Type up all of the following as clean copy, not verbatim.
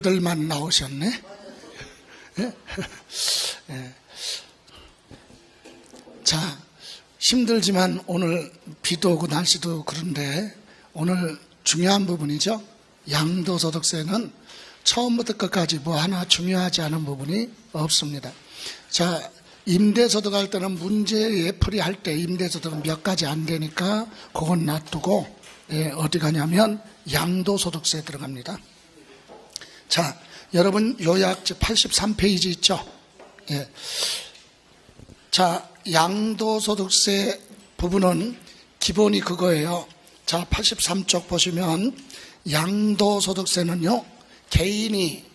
들만 나오셨네. 예? 예. 자, 힘들지만 오늘 비도 오고 날씨도 그런데 오늘 중요한 부분이죠. 양도소득세는 처음부터 끝까지 뭐 하나 중요하지 않은 부분이 없습니다. 자, 임대소득 할 때는 문제에 풀이할 때 임대소득은 몇 가지 안 되니까 그건 놔두고 어디 가냐면 양도소득세 들어갑니다. 자, 여러분 요약지 83페이지 있죠? 예. 자, 양도소득세 부분은 기본이 그거예요. 자, 83쪽 보시면 양도소득세는요, 개인이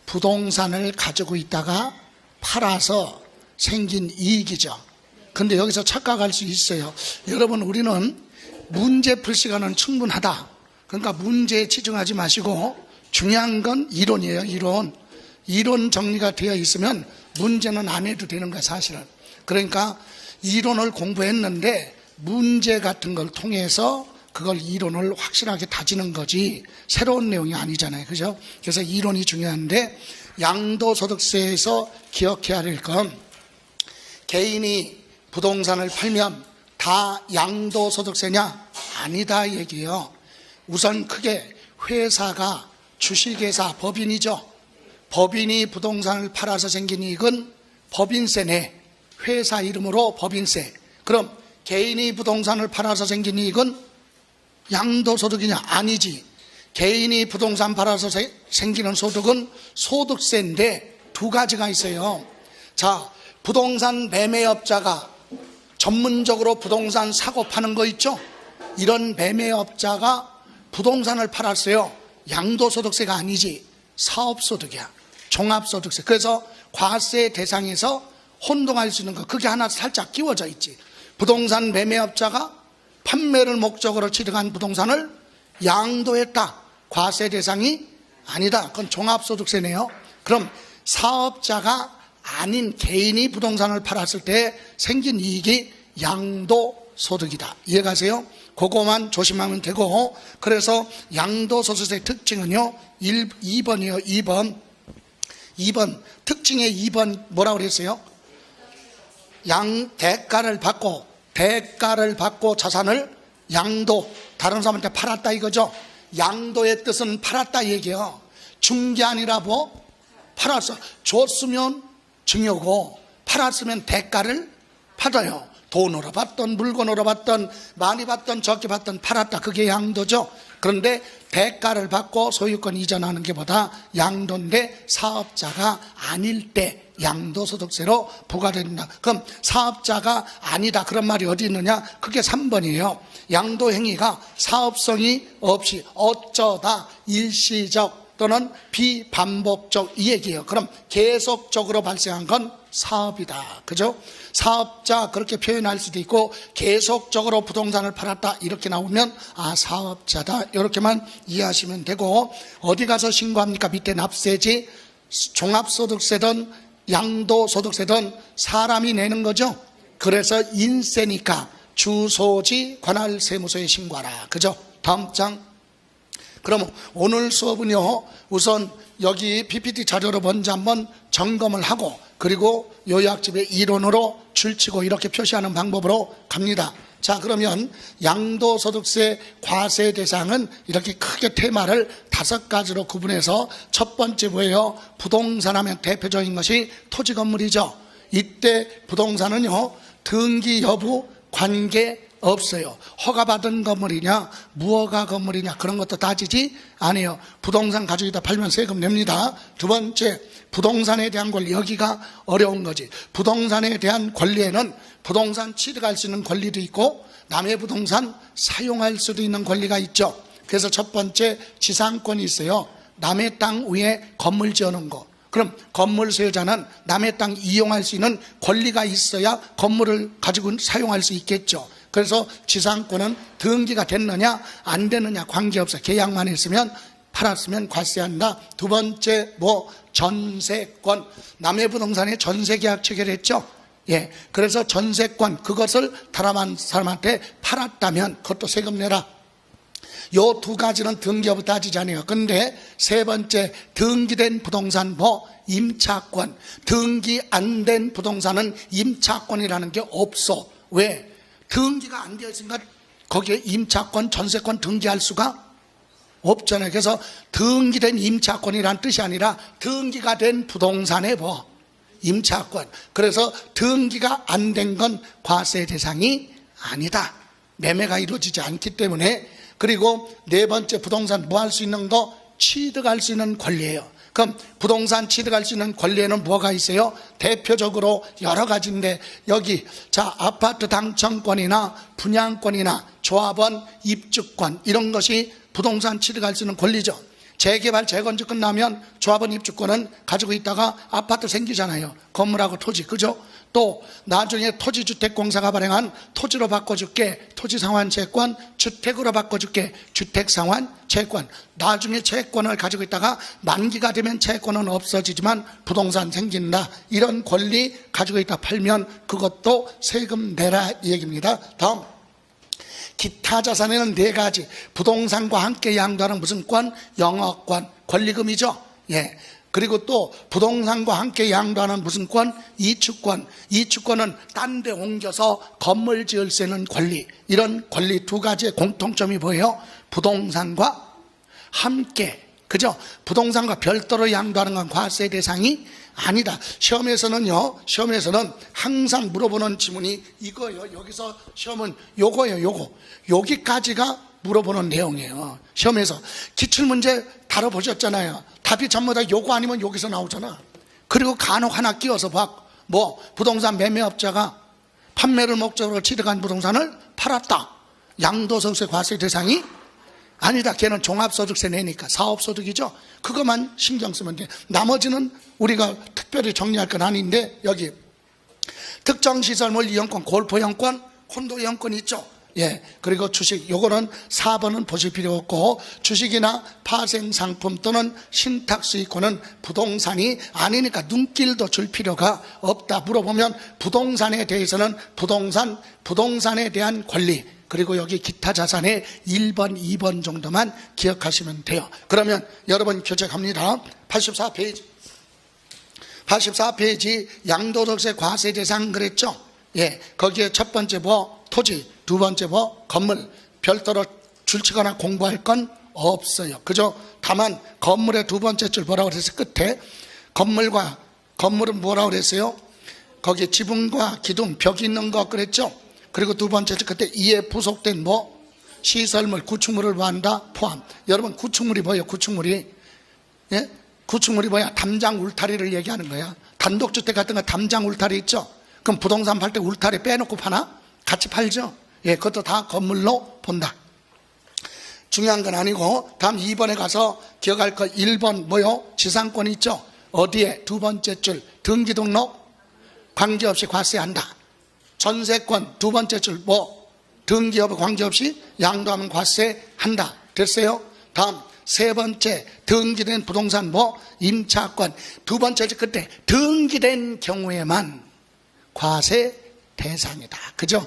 부동산을 가지고 있다가 팔아서 생긴 이익이죠. 근데 여기서 착각할 수 있어요. 여러분, 우리는 문제 풀 시간은 충분하다. 그러니까 문제에 치중하지 마시고 중요한 건 이론이에요. 이론 정리가 되어 있으면 문제는 안 해도 되는 거야, 사실은. 그러니까 이론을 공부했는데 문제 같은 걸 통해서 그걸 이론을 확실하게 다지는 거지 새로운 내용이 아니잖아요. 그죠? 그래서 이론이 중요한데 양도소득세에서 기억해야 될 건 개인이 부동산을 팔면 다 양도소득세냐? 아니다 얘기예요. 우선 크게 회사가 주식회사 법인이죠. 법인이 부동산을 팔아서 생긴 이익은 법인세네. 회사 이름으로 법인세. 그럼 개인이 부동산을 팔아서 생긴 이익은 양도소득이냐? 아니지. 개인이 부동산 팔아서 생기는 소득은 소득세인데 두 가지가 있어요. 자, 부동산 매매업자가 전문적으로 부동산 사고 파는 거 있죠? 이런 매매업자가 부동산을 팔았어요. 양도소득세가 아니지 사업소득이야. 종합소득세. 그래서 과세 대상에서 혼동할 수 있는 거 그게 하나 살짝 끼워져 있지. 부동산 매매업자가 판매를 목적으로 취득한 부동산을 양도했다. 과세 대상이 아니다. 그건 종합소득세네요. 그럼 사업자가 아닌 개인이 부동산을 팔았을 때 생긴 이익이 양도소득이다. 이해가세요? 그거만 조심하면 되고, 그래서 양도소득세의 특징은요 2번이에요. 2번 특징의 2번 뭐라고 그랬어요? 대가를 받고 자산을 양도, 다른 사람한테 팔았다 이거죠. 양도의 뜻은 팔았다 얘기예요. 준 게 아니라 뭐 팔았어. 줬으면 증여고 팔았으면 대가를 받아요. 돈으로 받던 물건으로 받던 많이 받던 적게 받던 팔았다. 그게 양도죠. 그런데 대가를 받고 소유권 이전하는 게 보다 양도인데 사업자가 아닐 때 양도소득세로 부과된다. 그럼 사업자가 아니다 그런 말이 어디 있느냐? 그게 3번이에요. 양도행위가 사업성이 없이 어쩌다 일시적 또는 비반복적 이 얘기예요. 그럼 계속적으로 발생한 건 사업이다. 그죠? 사업자 그렇게 표현할 수도 있고 계속적으로 부동산을 팔았다 이렇게 나오면 사업자다 이렇게만 이해하시면 되고, 어디 가서 신고합니까? 밑에 납세지. 종합소득세든 양도소득세든 사람이 내는 거죠. 그래서 인세니까 주소지 관할세무서에 신고하라. 그죠? 다음 장. 그럼 오늘 수업은요 우선 여기 PPT 자료로 먼저 한번 점검을 하고 그리고 요약집에 이론으로 줄치고 이렇게 표시하는 방법으로 갑니다. 자, 그러면 양도소득세 과세 대상은 이렇게 크게 테마를 5가지로 구분해서 첫 번째 뭐예요? 부동산 하면 대표적인 것이 토지 건물이죠. 이때 부동산은요 등기 여부 관계 없어요. 허가받은 건물이냐 무허가 건물이냐 그런 것도 따지지 않아요. 부동산 가지고 있다 팔면 세금 냅니다. 두 번째, 부동산에 대한 권리. 여기가 어려운 거지. 부동산에 대한 권리에는 부동산 취득할 수 있는 권리도 있고 남의 부동산 사용할 수도 있는 권리가 있죠. 그래서 첫 번째 지상권이 있어요. 남의 땅 위에 건물 지어놓은 거. 그럼 건물 소유자는 남의 땅 이용할 수 있는 권리가 있어야 건물을 가지고 사용할 수 있겠죠. 그래서 지상권은 등기가 됐느냐 안 됐느냐 관계없어. 계약만 했으면 팔았으면 과세한다. 두 번째 전세권. 남의 부동산에 전세계약 체결했죠. 예, 그래서 전세권 그것을 다른 사람한테 팔았다면 그것도 세금 내라. 요 두 가지는 등기업을 따지지 않아요. 근데 세 번째, 등기된 부동산 임차권. 등기 안 된 부동산은 임차권이라는 게 없어. 왜? 등기가 안 되어 있으니까 거기에 임차권, 전세권 등기할 수가 없잖아요. 그래서 등기된 임차권이란 뜻이 아니라 등기가 된 부동산의 임차권. 그래서 등기가 안 된 건 과세 대상이 아니다. 매매가 이루어지지 않기 때문에. 그리고 네 번째, 부동산 할 수 있는 거? 취득할 수 있는 권리예요. 그럼 부동산 취득할 수 있는 권리에는 뭐가 있어요? 대표적으로 여러 가지인데, 여기 아파트 당첨권이나 분양권이나 조합원 입주권, 이런 것이 부동산 취득할 수 있는 권리죠. 재개발 재건축 끝나면 조합원 입주권은 가지고 있다가 아파트 생기잖아요. 건물하고 토지, 그죠? 또 나중에 토지주택공사가 발행한 토지로 바꿔줄게 토지상환채권, 주택으로 바꿔줄게 주택상환채권. 나중에 채권을 가지고 있다가 만기가 되면 채권은 없어지지만 부동산 생긴다. 이런 권리 가지고 있다 팔면 그것도 세금 내라 이 얘기입니다. 다음, 기타 자산에는 네 가지. 부동산과 함께 양도하는 무슨 권? 영업권, 권리금이죠. 예. 그리고 또 부동산과 함께 양도하는 무슨 권? 이축권. 이축권은 딴 데 옮겨서 건물 지을 수 있는 권리. 이런 권리 두 가지의 공통점이 뭐예요? 부동산과 함께, 그죠? 부동산과 별도로 양도하는 건 과세 대상이 아니다. 시험에서는 항상 물어보는 지문이 이거예요. 여기서 시험은 요거예요. 여기까지가 물어보는 내용이에요. 시험에서 기출문제 다뤄보셨잖아요. 답이 전부 다 요거 아니면 여기서 나오잖아. 그리고 간혹 하나 끼워서 부동산 매매업자가 판매를 목적으로 취득한 부동산을 팔았다. 양도소득세 과세 대상이 아니다. 걔는 종합소득세 내니까 사업소득이죠. 그것만 신경 쓰면 돼. 나머지는 우리가 특별히 정리할 건 아닌데, 여기 특정시설물 이용권, 골프이용권, 콘도 이용권 있죠. 예. 그리고 주식, 요거는 4번은 보실 필요 없고, 주식이나 파생상품 또는 신탁수익권은 부동산이 아니니까 눈길도 줄 필요가 없다. 물어보면 부동산에 대해서는 부동산에 대한 권리, 그리고 여기 기타 자산의 1번, 2번 정도만 기억하시면 돼요. 그러면 여러분 교재 갑니다. 84페이지 양도소득세 과세 대상 그랬죠? 예. 거기에 첫 번째 토지, 두 번째 건물, 별도로 줄치거나 공부할 건 없어요. 그죠? 다만 건물의 두 번째 줄 뭐라고 그랬어요? 끝에 건물은 뭐라고 그랬어요? 거기에 지붕과 기둥, 벽이 있는 거 그랬죠? 그리고 두 번째 줄 끝에 이에 부속된 시설물, 구축물을 뭐한다? 포함. 여러분 구축물이 뭐예요? 구축물이 뭐야? 담장 울타리를 얘기하는 거야. 단독주택 같은 거 담장 울타리 있죠? 그럼 부동산 팔 때 울타리 빼놓고 파나? 같이 팔죠? 예, 그것도 다 건물로 본다. 중요한 건 아니고, 다음 2번에 가서 기억할 거 1번 지상권 있죠? 어디에? 두 번째 줄 등기 등록 관계없이 과세한다. 전세권 두 번째 줄 등기 여부 관계없이 양도하면 과세한다. 됐어요? 다음 세 번째, 등기된 부동산 임차권 두 번째 줄 끝에 등기된 경우에만 과세 대상이다. 그죠?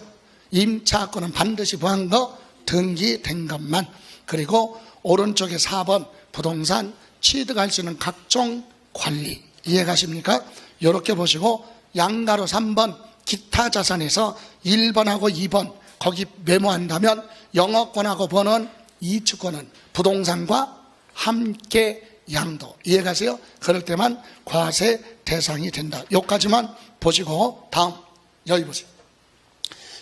임차권은 반드시 뭐한 거? 등기된 것만. 그리고 오른쪽에 4번 부동산 취득할 수 있는 각종 관리. 이해가십니까? 이렇게 보시고 양가로 3번 기타 자산에서 1번하고 2번 거기 메모한다면 영업권하고 번은 이축권은 부동산과 함께 양도. 이해가세요? 그럴 때만 과세 대상이 된다. 여기까지만 보시고 다음 여기 보세요.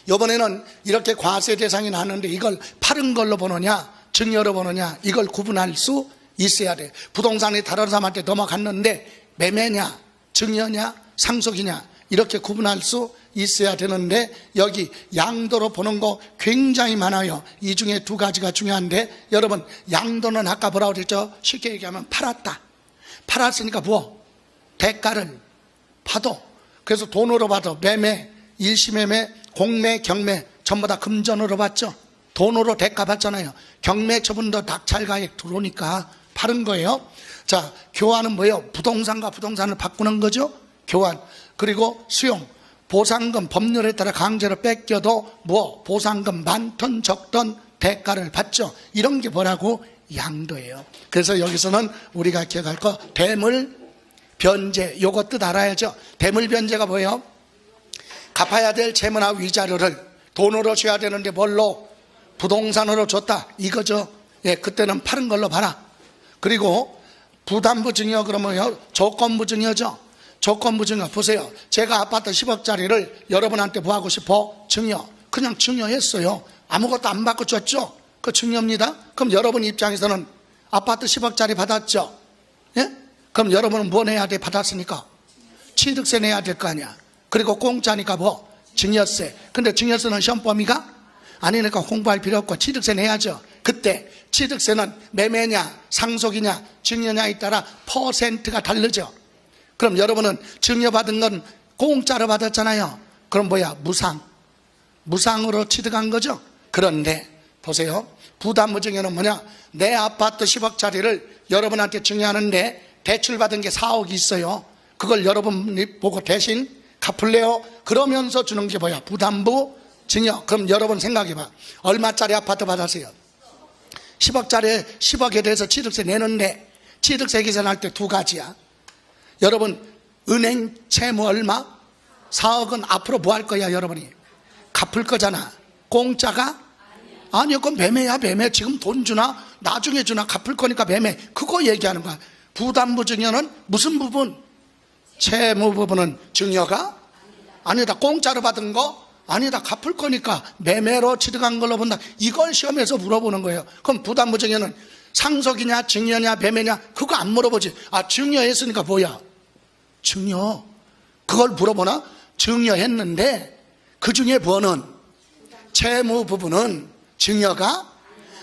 이번에는 이렇게 과세 대상이 나는데 이걸 파는 걸로 보느냐 증여로 보느냐 이걸 구분할 수 있어야 돼. 부동산이 다른 사람한테 넘어갔는데 매매냐 증여냐 상속이냐 이렇게 구분할 수 있어야 되는데 여기 양도로 보는 거 굉장히 많아요. 이 중에 두 가지가 중요한데 여러분 양도는 아까 뭐라고 그랬죠? 쉽게 얘기하면 팔았으니까 대가를 받아. 그래서 돈으로 받아. 매매, 일시매매, 공매, 경매 전부 다 금전으로 받죠. 돈으로 대가 받잖아요. 경매 처분도 낙찰가액 들어오니까 파는 거예요. 자, 교환은 뭐예요? 부동산과 부동산을 바꾸는 거죠. 교환. 그리고 수용, 보상금 법률에 따라 강제로 뺏겨도 보상금 많든 적든 대가를 받죠. 이런 게 뭐라고? 양도예요. 그래서 여기서는 우리가 기억할 거 대물 변제, 요것 뜻 알아야죠. 대물 변제가 뭐예요? 갚아야 될 채무나 위자료를 돈으로 줘야 되는데 뭘로? 부동산으로 줬다 이거죠. 예, 그때는 파는 걸로 봐라. 그리고 부담부 증여 그러면요, 조건부 증여죠. 조건부 증여 보세요. 제가 아파트 10억짜리를 여러분한테 뭐 하고 싶어? 증여. 그냥 증여했어요. 아무것도 안 받고 줬죠. 그 증여입니다. 그럼 여러분 입장에서는 아파트 10억짜리 받았죠. 예? 그럼 여러분은 뭐 내야 돼? 받았으니까 취득세 내야 될 거 아니야. 그리고 공짜니까 뭐? 증여세. 근데 증여세는 시험 범위가 아니니까 공부할 필요 없고 취득세 내야죠. 그때 취득세는 매매냐 상속이냐 증여냐에 따라 퍼센트가 다르죠. 그럼 여러분은 증여받은 건 공짜로 받았잖아요. 그럼 뭐야? 무상으로 취득한 거죠. 그런데 보세요, 부담부 증여는 뭐냐? 내 아파트 10억짜리를 여러분한테 증여하는데 대출받은 게 4억이 있어요. 그걸 여러분이 보고 대신 갚을래요? 그러면서 주는 게 뭐야? 부담부 증여. 그럼 여러분 생각해봐. 얼마짜리 아파트 받았어요? 10억짜리 10억에 대해서 취득세 내는데 취득세 계산할 때 두 가지야. 여러분 은행 채무 얼마? 4억은 앞으로 뭐 할 거야? 여러분이 갚을 거잖아. 공짜가? 아니요, 그건 매매야. 매매. 지금 돈 주나 나중에 주나 갚을 거니까 매매. 그거 얘기하는 거야. 부담부 증여는 무슨 부분? 채무 부분은 증여가 아니다. 공짜로 받은 거 아니다. 갚을 거니까 매매로 취득한 걸로 본다. 이걸 시험에서 물어보는 거예요. 그럼 부담부 증여는 상속이냐 증여냐 매매냐 그거 안 물어보지. 아, 증여했으니까 뭐야? 증여. 그걸 물어보나? 증여했는데 그 중에 뭐는? 채무 부분은 증여가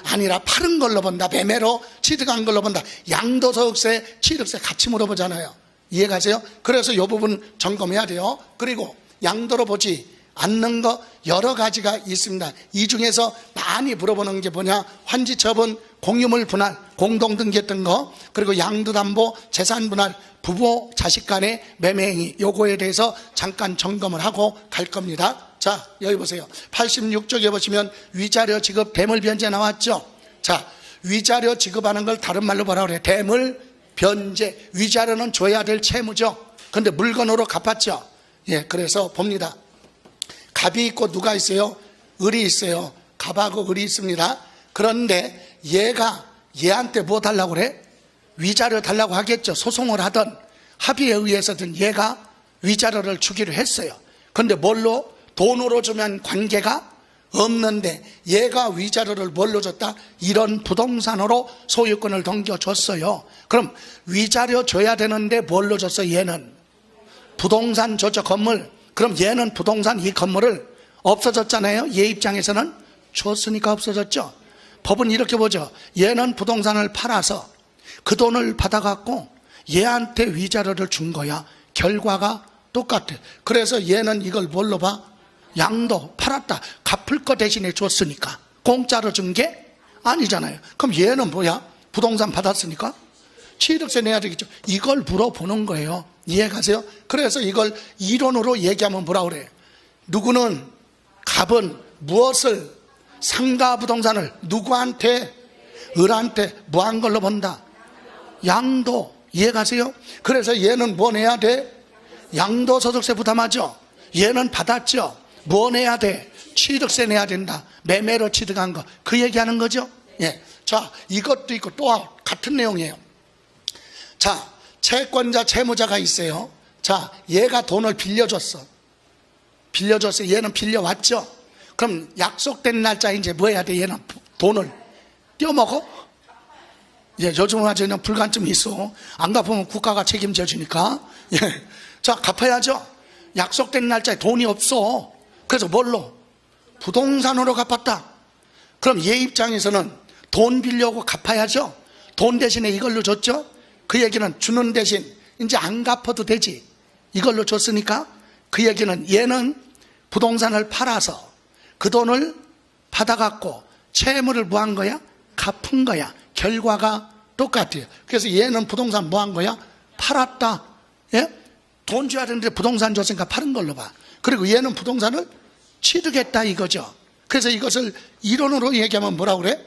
아니라 파는 걸로 본다. 매매로 취득한 걸로 본다. 양도소득세, 취득세 같이 물어보잖아요. 이해가세요? 그래서 이 부분 점검해야 돼요. 그리고 양도로 보지 않는 거 여러 가지가 있습니다. 이 중에서 많이 물어보는 게 뭐냐? 환지처분, 공유물 분할, 공동등기했던 거, 그리고 양도담보, 재산분할, 부부, 자식 간의 매매행위, 요거에 대해서 잠깐 점검을 하고 갈 겁니다. 자, 여기 보세요. 86쪽에 보시면 위자료 지급 대물 변제 나왔죠. 자, 위자료 지급하는 걸 다른 말로 뭐라 그래요? 대물 변제. 위자료는 줘야 될 채무죠. 근데 물건으로 갚았죠. 예, 그래서 봅니다. 갑이 있고 누가 있어요? 을이 있어요. 갑하고 을이 있습니다. 그런데 얘한테 뭐 달라고 그래? 위자료 달라고 하겠죠. 소송을 하든 합의에 의해서든 얘가 위자료를 주기로 했어요. 그런데 뭘로? 돈으로 주면 관계가 없는데 얘가 위자료를 뭘로 줬다? 이런 부동산으로 소유권을 넘겨줬어요. 그럼 위자료 줘야 되는데 뭘로 줬어? 얘는 부동산 줬죠. 건물. 그럼 얘는 부동산 이 건물을 없어졌잖아요. 얘 입장에서는 줬으니까 없어졌죠. 법은 이렇게 보죠. 얘는 부동산을 팔아서 그 돈을 받아갖고 얘한테 위자료를 준 거야. 결과가 똑같아. 그래서 얘는 이걸 뭘로 봐? 양도. 팔았다. 갚을 거 대신에 줬으니까. 공짜로 준 게 아니잖아요. 그럼 얘는 뭐야? 부동산 받았으니까 취득세 내야 되겠죠. 이걸 물어보는 거예요. 이해가세요? 그래서 이걸 이론으로 얘기하면 뭐라 그래? 누구는, 갑은 무엇을? 상가 부동산을 누구한테? 을한테 뭐 한 걸로 본다? 양도. 이해가세요? 그래서 얘는 뭐 내야 돼? 양도소득세 부담하죠. 얘는 받았죠. 뭐 내야 돼? 취득세 내야 된다. 매매로 취득한 거. 그 얘기하는 거죠. 예. 자, 이것도 있고 또 같은 내용이에요. 자, 채권자, 채무자가 있어요. 자, 얘가 돈을 빌려줬어. 얘는 빌려왔죠. 그럼 약속된 날짜에 이제 뭐 해야 돼? 얘는 돈을 떼어먹어? 예, 요즘은 아주 그냥 불감증이 있어. 안 갚으면 국가가 책임져 주니까. 예. 자, 갚아야죠. 약속된 날짜에 돈이 없어. 그래서 뭘로? 부동산으로 갚았다. 그럼 얘 입장에서는 돈 빌려고 갚아야죠. 돈 대신에 이걸로 줬죠. 그 얘기는 주는 대신 이제 안 갚아도 되지. 이걸로 줬으니까 그 얘기는 얘는 부동산을 팔아서 그 돈을 받아갖고 채무를 뭐 한 거야? 갚은 거야. 결과가 똑같아요. 그래서 얘는 부동산 뭐 한 거야? 팔았다. 예? 돈 줘야 되는데 부동산 줬으니까 파는 걸로 봐. 그리고 얘는 부동산을 취득했다 이거죠. 그래서 이것을 이론으로 얘기하면 뭐라고 그래?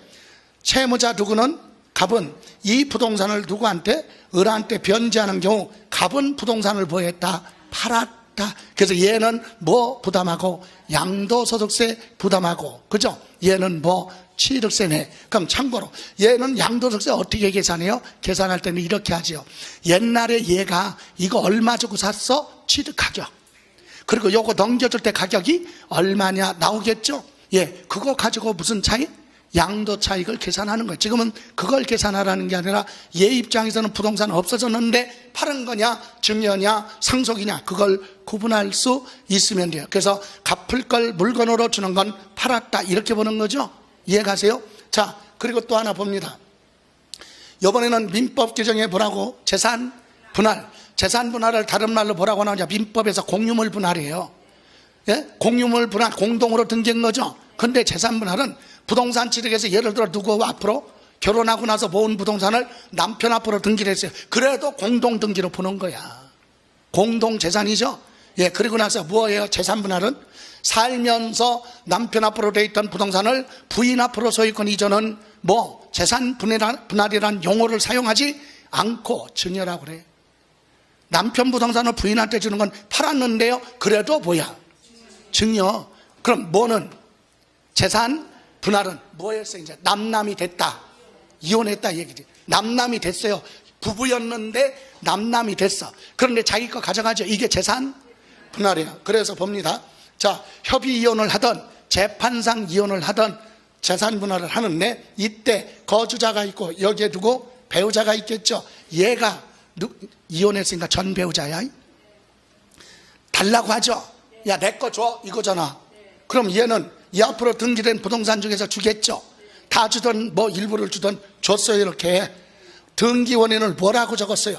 채무자 누구는 갑은 이 부동산을 누구한테 을한테 변제하는 경우 갑은 부동산을 뭐 했다? 팔았다. 그래서 얘는 뭐 부담하고 양도소득세 부담하고, 그죠? 얘는 뭐 취득세 내. 그럼 참고로 얘는 양도소득세 어떻게 계산해요? 계산할 때는 이렇게 하죠. 옛날에 얘가 이거 얼마 주고 샀어? 취득 가격. 그리고 요거 넘겨줄 때 가격이 얼마냐 나오겠죠? 예, 그거 가지고 무슨 차이? 양도 차익을 계산하는 거예요. 지금은 그걸 계산하라는 게 아니라 얘 입장에서는 부동산 없어졌는데 파는 거냐 증여냐 상속이냐 그걸 구분할 수 있으면 돼요. 그래서 갚을 걸 물건으로 주는 건 팔았다 이렇게 보는 거죠. 이해가세요? 자, 그리고 또 하나 봅니다. 이번에는 민법 규정에 뭐라고? 재산 분할. 재산 분할을 다른 말로 뭐라고 나오냐? 민법에서 공유물 분할이에요. 예? 공유물 분할 공동으로 등기한 거죠. 근데 재산 분할은 부동산 취득에서 예를 들어 누구 앞으로 결혼하고 나서 모은 부동산을 남편 앞으로 등기를 했어요. 그래도 공동 등기로 보는 거야. 공동 재산이죠. 예, 그리고 나서 뭐예요? 재산 분할은 살면서 남편 앞으로 돼 있던 부동산을 부인 앞으로 소유권 이전은 뭐 재산 분할이란 용어를 사용하지 않고 증여라고 그래. 남편 부동산을 부인한테 주는 건 팔았는데요. 그래도 뭐야? 증여. 그럼 뭐는? 재산 분할은 뭐였어? 이제 남남이 됐다. 이혼했다 얘기지. 남남이 됐어요. 부부였는데 남남이 됐어. 그런데 자기 거 가져가죠. 이게 재산 분할이야. 그래서 봅니다. 자, 협의 이혼을 하던 재판상 이혼을 하던 재산 분할을 하는데 이때 거주자가 있고 여기에 두고 배우자가 있겠죠. 얘가 이혼했으니까 전 배우자야. 달라고 하죠. 야, 내 거 줘 이거잖아. 그럼 얘는 이 앞으로 등기된 부동산 중에서 주겠죠. 다 주던 뭐 일부를 주던 줬어요. 이렇게 등기 원인을 뭐라고 적었어요?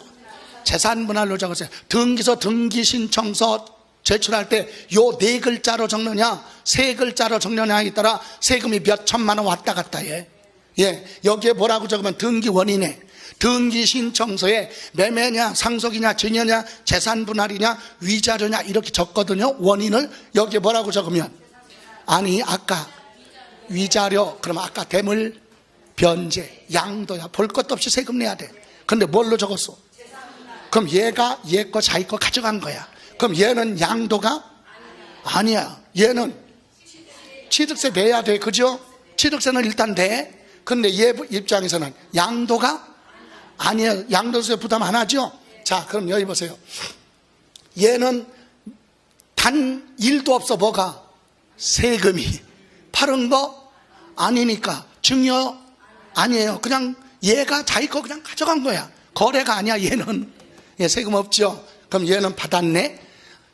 재산 분할로 적었어요. 등기소 등기신청서 제출할 때 요 네 글자로 적느냐 세 글자로 적느냐에 따라 세금이 몇 천만 원 왔다 갔다 해. 예, 여기에 뭐라고 적으면 등기 원인에 등기신청서에 매매냐 상속이냐 증여냐 재산 분할이냐 위자료냐 이렇게 적거든요. 원인을 여기에 뭐라고 적으면 아니 아까 위자료 그러면 아까 대물 변제 양도야. 볼 것도 없이 세금 내야 돼. 근데 뭘로 적었어? 그럼 얘가 얘 거 자기 거 가져간 거야. 그럼 얘는 양도가 아니야. 얘는 취득세 내야 돼. 그죠? 취득세는 일단 내. 근데 얘 입장에서는 양도가 아니에요. 양도세 부담 안 하죠? 자, 그럼 여기 보세요. 얘는 단 1도 없어. 뭐가? 세금이. 파는 거 아니니까 증여 아니에요. 그냥 얘가 자기 거 그냥 가져간 거야. 거래가 아니야. 얘는 얘 세금 없죠. 그럼 얘는 받았네.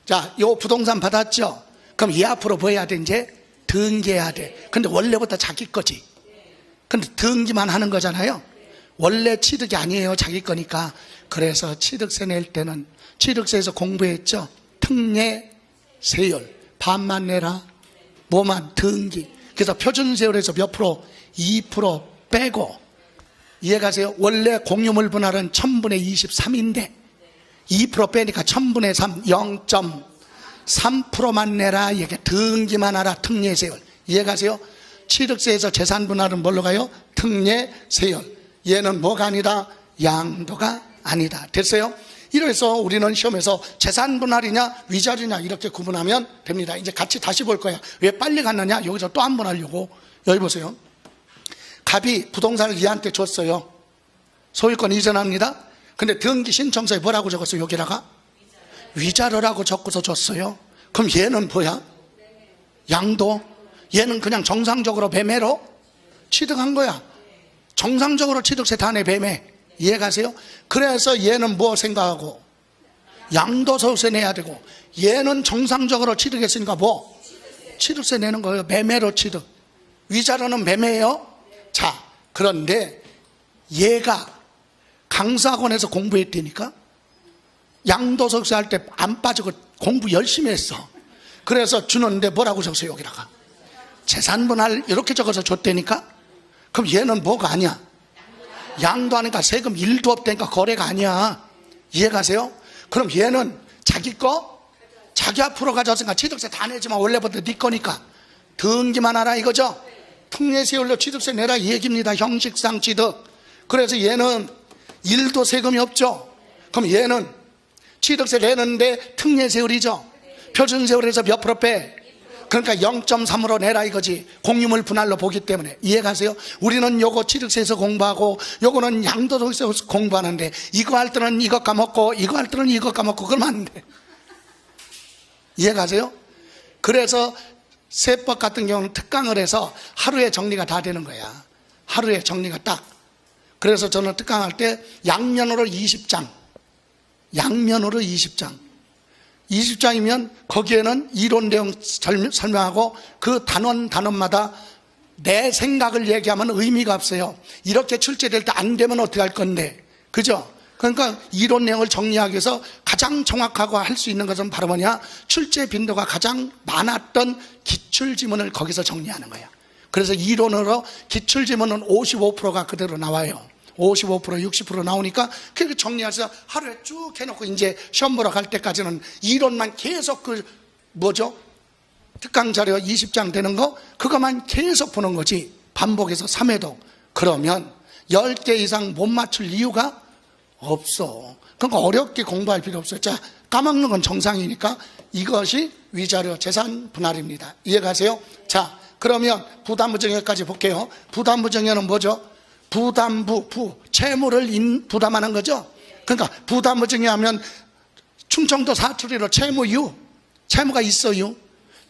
자, 요 부동산 받았죠. 그럼 얘 앞으로 뭐 해야 돼? 이제 등기해야 돼. 근데 원래부터 자기 거지. 근데 등기만 하는 거잖아요. 원래 취득이 아니에요. 자기 거니까. 그래서 취득세 낼 때는 취득세에서 공부했죠. 특례 세율 반만 내라. 뭐만? 등기. 그래서 표준세율에서 몇 프로? 2% 빼고. 이해가세요? 원래 공유물 분할은 1000분의 23인데 2% 빼니까 1000분의 3 0.3%만 내라. 이게 등기만 하라. 특례세율. 이해가세요? 취득세에서 재산 분할은 뭘로 가요? 특례세율. 얘는 뭐가 아니다? 양도가 아니다. 됐어요? 이래서 우리는 시험에서 재산 분할이냐 위자료냐 이렇게 구분하면 됩니다. 이제 같이 다시 볼 거야. 왜 빨리 갔느냐? 여기서 또 한 번 하려고. 여기 보세요. 갑이 부동산을 얘한테 줬어요. 소유권 이전합니다. 근데 등기 신청서에 뭐라고 적었어요? 여기다가 위자료라고 적고서 줬어요. 그럼 얘는 뭐야? 양도. 얘는 그냥 정상적으로 매매로 취득한 거야. 정상적으로 취득세 다 내 매매. 이해가세요? 그래서 얘는 뭐 생각하고 양도소득세 내야 되고 얘는 정상적으로 취득했으니까 뭐? 취득세 내는 거예요. 매매로 취득. 위자료는 매매예요. 자, 그런데 얘가 강사학원에서 공부했다니까 양도소득세 할 때 안 빠지고 공부 열심히 했어. 그래서 주는데 뭐라고 적었어요? 여기다가 재산분할 이렇게 적어서 줬다니까. 그럼 얘는 뭐가 아니야? 양도하니까 세금 1도 없다니까 거래가 아니야. 이해가세요? 그럼 얘는 자기 거 자기 앞으로 가져왔으니까 취득세 다 내지만 원래부터 네 거니까 등기만 하라 이거죠. 특례세율로 취득세 내라 이 얘기입니다. 형식상 취득. 그래서 얘는 1도 세금이 없죠. 그럼 얘는 취득세 내는데 특례세율이죠. 표준세율에서 몇 프로 빼? 그러니까 0.3으로 내라 이거지. 공유물 분할로 보기 때문에. 이해가세요? 우리는 요거 취득세에서 공부하고 요거는 양도소득세에서 공부하는데 이거 할 때는 이거 까먹고 이거 할 때는 이거 까먹고 그러면 안 돼. 이해가세요? 그래서 세법 같은 경우는 특강을 해서 하루에 정리가 다 되는 거야. 하루에 정리가 딱. 그래서 저는 특강할 때 양면으로 20장, 양면으로 20장. 20장이면 거기에는 이론 내용 설명하고 그 단원마다 내 생각을 얘기하면 의미가 없어요. 이렇게 출제될 때 안 되면 어떻게 할 건데, 그죠? 그러니까 이론 내용을 정리하기 위해서 가장 정확하고 할 수 있는 것은 바로 뭐냐? 출제 빈도가 가장 많았던 기출지문을 거기서 정리하는 거야. 그래서 이론으로 기출지문은 55%가 그대로 나와요. 55%, 60% 나오니까 그렇게 정리해서 하루에 쭉 해놓고 이제 시험 보러 갈 때까지는 이론만 계속 특강 자료 20장 되는 거 그것만 계속 보는 거지. 반복해서 3회도. 그러면 10개 이상 못 맞출 이유가 없어. 그러니까 어렵게 공부할 필요 없어요. 자, 까먹는 건 정상이니까 이것이 위자료 재산 분할입니다. 이해가세요? 자, 그러면 부담부 증여까지 볼게요. 부담부 증여는 뭐죠? 부담부, 채무를 부담하는 거죠. 그러니까 부담부 증여하면 충청도 사투리로 채무유, 채무가 있어요.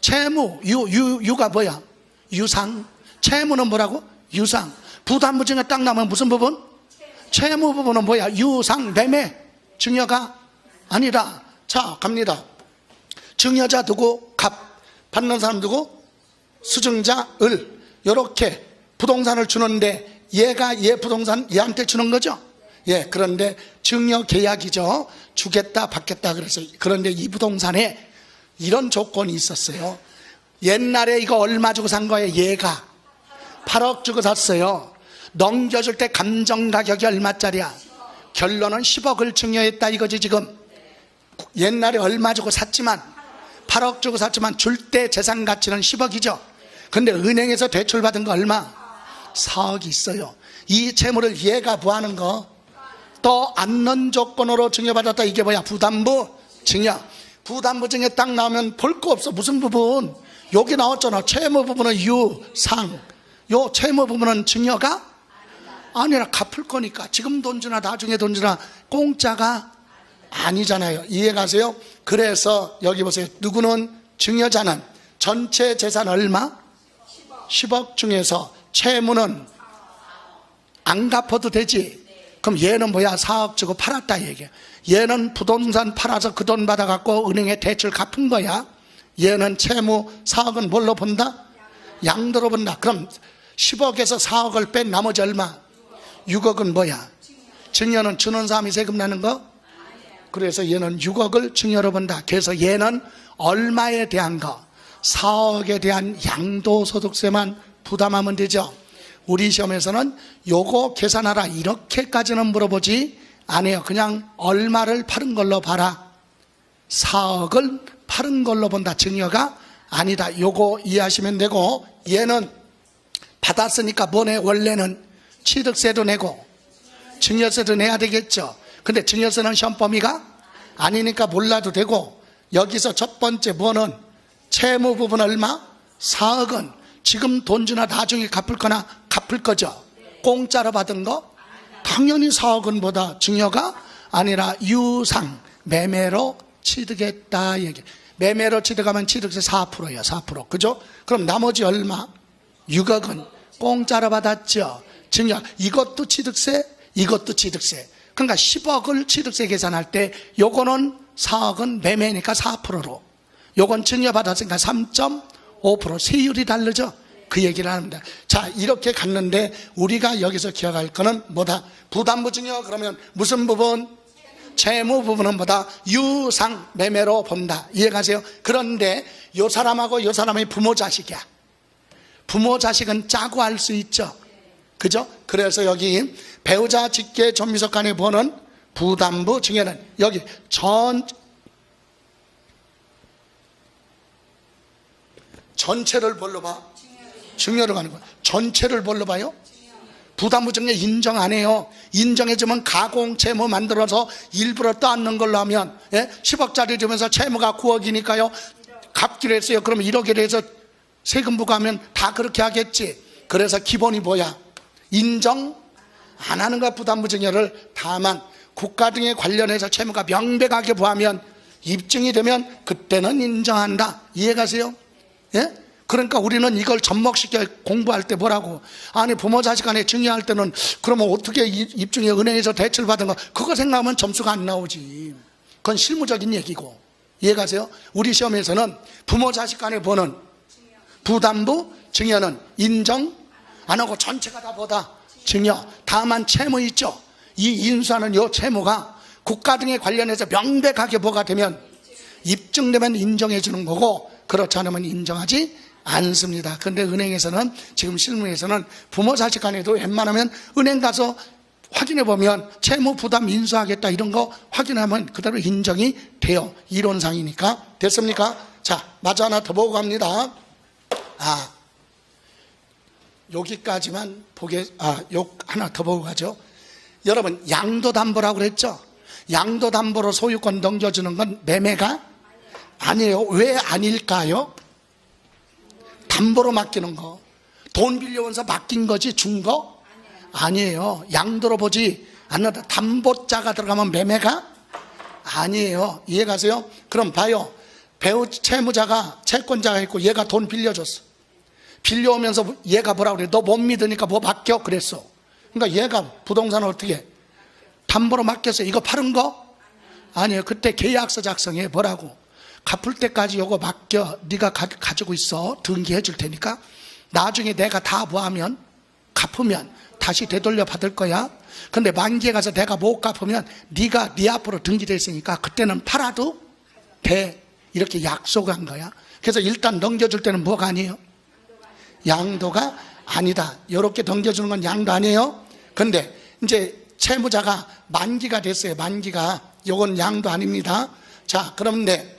채무, 유가 뭐야? 유상. 채무는 뭐라고? 유상. 부담부 증여 딱 나오면 무슨 부분? 채무 부분은 뭐야? 유상, 매매, 증여가 아니라. 자, 갑니다. 증여자 두고 갑, 받는 사람 두고 수증자 을. 이렇게 부동산을 주는데 얘가 얘 부동산 얘한테 주는 거죠. 예, 그런데 증여 계약이죠. 주겠다 받겠다 그래서. 그런데 이 부동산에 이런 조건이 있었어요. 옛날에 이거 얼마 주고 산 거예요? 얘가 8억 주고 샀어요. 넘겨줄 때 감정 가격이 얼마짜리야? 결론은 10억을 증여했다 이거지. 지금 옛날에 얼마 주고 샀지만 8억 주고 샀지만 줄 때 재산 가치는 10억이죠. 근데 은행에서 대출 받은 거 얼마? 4억이 있어요. 이 채무를 얘가 부하는 거 또 안는 조건으로 증여받았다. 이게 뭐야? 부담부 증여. 부담부 증여 딱 나오면 볼 거 없어. 무슨 부분? 여기 나왔잖아. 채무 부분은 유상. 요 채무 부분은 증여가 아니라 갚을 거니까. 지금 돈 주나 나중에 돈 주나 공짜가 아니잖아요. 이해가세요? 그래서 여기 보세요. 누구는 증여자는 전체 재산 얼마? 10억 중에서 채무는 안 갚아도 되지. 그럼 얘는 뭐야? 4억 주고 팔았다 얘기야. 얘는 부동산 팔아서 그 돈 받아갖고 은행에 대출 갚은 거야. 얘는 채무 4억은 뭘로 본다? 양도로 본다. 그럼 10억에서 4억을 뺀 나머지 얼마? 6억은 뭐야? 증여는 주는 사람이 세금 내는 거? 그래서 얘는 6억을 증여로 본다. 그래서 얘는 얼마에 대한 거? 4억에 대한 양도소득세만 부담하면 되죠. 우리 시험에서는 요거 계산하라 이렇게까지는 물어보지 않아요. 그냥 얼마를 파는 걸로 봐라. 4억을 파는 걸로 본다. 증여가 아니다. 요거 이해하시면 되고, 얘는 받았으니까 뭐네? 원래는 취득세도 내고 증여세도 내야 되겠죠. 근데 증여세는 시험 범위가 아니니까 몰라도 되고, 여기서 첫 번째 뭐는 채무 부분 얼마? 4억은 지금 돈 주나 나중에 갚을 거나 갚을 거죠. 공짜로 받은 거? 당연히 4억은 뭐다? 증여가 아니라 유상, 매매로 취득했다 얘기. 매매로 취득하면 취득세 4%예요. 4%. 그죠? 그럼 나머지 얼마? 6억은 공짜로 받았죠. 증여. 이것도 취득세, 이것도 취득세. 그러니까 10억을 취득세 계산할 때 요거는 4억은 매매니까 4%로, 요건 증여받았으니까 3.5% 세율이 다르죠. 그 얘기를 합니다. 자, 이렇게 갔는데 우리가 여기서 기억할 거는 뭐다? 부담부 증여 그러면 무슨 부분? 채무 부분은 뭐다? 유상, 매매로 본다. 이해가세요? 그런데 요 사람하고 요 사람의 부모 자식이야. 부모 자식은 짜고 할 수 있죠. 그죠? 그래서 여기 배우자 직계 존비속 간에 보는 부담부 증여는 여기 전체를 뭘로 봐? 증여로 가는 거야. 전체를 뭘로 봐요? 부담부 증여 인정 안 해요. 인정해주면 가공 채무 만들어서 일부러 떠안는 걸로 하면 10억짜리 주면서 채무가 9억이니까요 갚기로 했어요. 그럼 1억이라 해서 세금 부과하면 다 그렇게 하겠지. 그래서 기본이 뭐야? 인정 안 하는 거야. 부담부 증여를. 다만 국가 등에 관련해서 채무가 명백하게 부하면 입증이 되면 그때는 인정한다. 이해가세요? 예? 그러니까 우리는 이걸 접목시켜 공부할 때 뭐라고? 아니 부모 자식 간에 증여할 때는 그러면 어떻게 입증해? 은행에서 대출 받은 거 그거 생각하면 점수가 안 나오지. 그건 실무적인 얘기고. 이해가세요? 우리 시험에서는 부모 자식 간에 보는 부담부 증여는 인정 안 하고 전체가 다 뭐다? 증여. 다만 채무 있죠. 이 인수하는 요 채무가 국가 등에 관련해서 명백하게 뭐가 되면 입증되면 인정해 주는 거고 그렇지 않으면 인정하지 않습니다. 그런데 은행에서는 지금 실무에서는 부모 자식 간에도 웬만하면 은행 가서 확인해 보면 채무 부담 인수하겠다 이런 거 확인하면 그대로 인정이 돼요. 이론상이니까. 됐습니까? 자, 마저 하나 더 보고 갑니다. 여기까지만 요 하나 더 보고 가죠. 여러분 양도담보라고 그랬죠? 양도담보로 소유권 넘겨주는 건 매매가 아니에요. 왜 아닐까요? 담보로 맡기는 거. 돈 빌려오면서 맡긴 거지 준 거? 아니에요. 양도로 보지 않는다. 담보자가 들어가면 매매가 아니에요. 이해가세요? 그럼 봐요. 배우 채무자가 채권자가 있고 얘가 돈 빌려줬어. 빌려오면서 얘가 뭐라고 그래? 너 못 믿으니까 뭐 맡겨? 그랬어. 그러니까 얘가 부동산을 어떻게 해? 담보로 맡겼어요. 이거 파는 거? 아니에요. 그때 계약서 작성해. 뭐라고? 갚을 때까지 요거 맡겨. 네가 가지고 있어. 등기해 줄 테니까 나중에 내가 다 뭐하면 갚으면 다시 되돌려 받을 거야. 근데 만기에 가서 내가 못 갚으면 네가 네 앞으로 등기돼 있으니까 그때는 팔아도 돼. 이렇게 약속한 거야. 그래서 일단 넘겨줄 때는 뭐가 아니에요? 양도가 아니다. 이렇게 넘겨주는 건 양도 아니에요. 근데 이제 채무자가 만기가 됐어요. 만기가. 요건 양도 아닙니다. 자, 그런데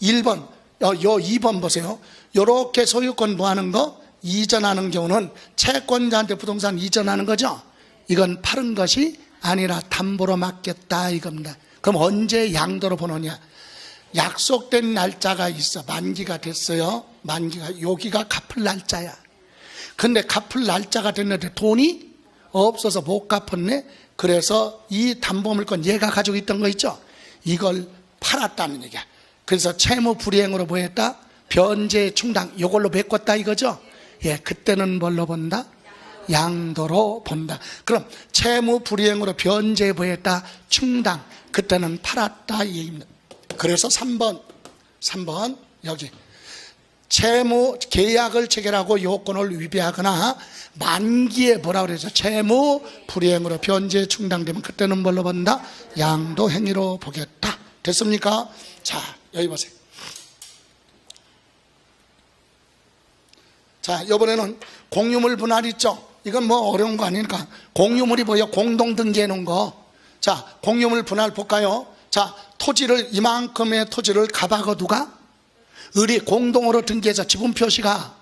1번, 2번 보세요. 요렇게 소유권 뭐하는 거? 이전하는 경우는 채권자한테 부동산 이전하는 거죠. 이건 파는 것이 아니라 담보로 맡겼다 이겁니다. 그럼 언제 양도로 보느냐? 약속된 날짜가 있어. 만기가 됐어요. 만기가 여기가 갚을 날짜야. 근데 갚을 날짜가 됐는데 돈이 없어서 못 갚았네. 그래서 이 담보물건 얘가 가지고 있던 거 있죠. 이걸 팔았다는 얘기야. 그래서 채무 불이행으로 뭐 했다? 변제 충당. 이걸로 메꿨다 이거죠. 예, 그때는 뭘로 본다? 양도로 본다. 그럼 채무 불이행으로 변제 뭐 했다? 충당. 그때는 팔았다 이 얘기입니다. 그래서 3번 여기 채무 계약을 체결하고 요건을 위배하거나 만기에 뭐라 그러죠? 채무 불이행으로 변제 충당되면 그때는 뭘로 본다? 양도 행위로 보겠다. 됐습니까? 자, 여기 보세요. 자, 이번에는 공유물 분할 있죠? 이건 뭐 어려운 거 아니니까. 공유물이 뭐예요? 공동 등기해 놓은 거. 자, 공유물 분할 볼까요? 자, 토지를 이만큼의 토지를 가봐고 누가? 을이 공동으로 등기해서 지분 표시가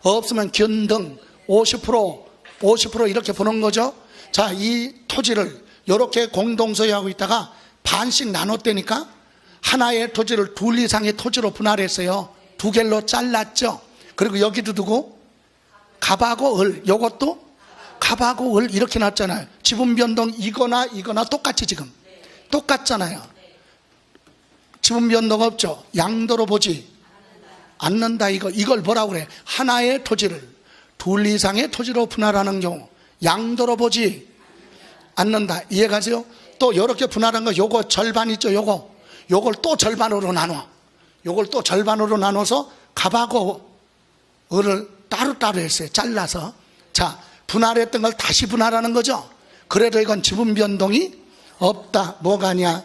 없으면 견등 50% 이렇게 보는 거죠. 자, 이 토지를 이렇게 공동 소유하고 있다가 반씩 나눴다니까 하나의 토지를 둘 이상의 토지로 분할했어요. 두 개로 잘랐죠. 그리고 여기도 두고 갑하고 을, 요것도 갑하고 을 이렇게 놨잖아요. 지분 변동 이거나 똑같이 지금 똑같잖아요. 지분 변동 없죠. 양도로 보지 않는다. 이걸 뭐라고 그래? 하나의 토지를 둘 이상의 토지로 분할하는 경우 양도로 보지 않는다. 이해가세요? 또 이렇게 분할한 거 요거 절반 있죠. 요걸 또 절반으로 나눠. 요걸 또 절반으로 나눠서 갑하고 을을 따로따로 했어요. 잘라서. 자, 분할했던 걸 다시 분할하는 거죠. 그래도 이건 지분 변동이 없다. 뭐가 아니야?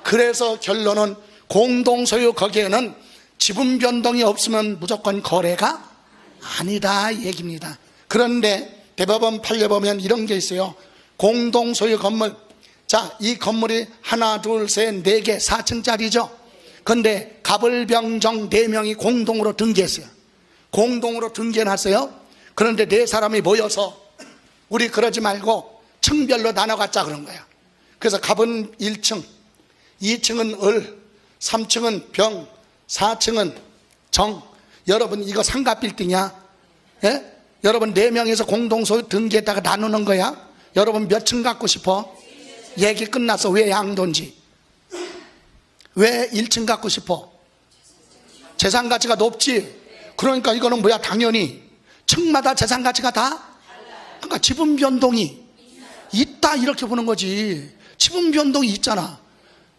그래서 결론은 공동소유 거기에는 지분 변동이 없으면 무조건 거래가 아니다 이 얘기입니다. 그런데 대법원 판례 보면 이런 게 있어요. 공동소유 건물. 자, 이 건물이 하나, 둘, 셋, 네 개 4층짜리죠. 그런데 갑을병정 4명이 공동으로 등기했어요. 공동으로 등기해놨어요. 그런데 4사람이 모여서 우리 그러지 말고 층별로 나눠갖자 그런 거야. 그래서 갑은 1층, 2층은 을, 3층은 병, 4층은 정. 여러분 이거 상가빌딩이야. 예? 여러분 4명에서 공동소유 등기했다가 나누는 거야. 여러분 몇 층 갖고 싶어? 얘기 끝났어. 왜 양도인지. 왜 1층 갖고 싶어? 재산 가치가 높지. 그러니까 이거는 뭐야? 당연히 층마다 재산 가치가 다, 그러니까 지분 변동이 있다 이렇게 보는 거지. 지분 변동이 있잖아.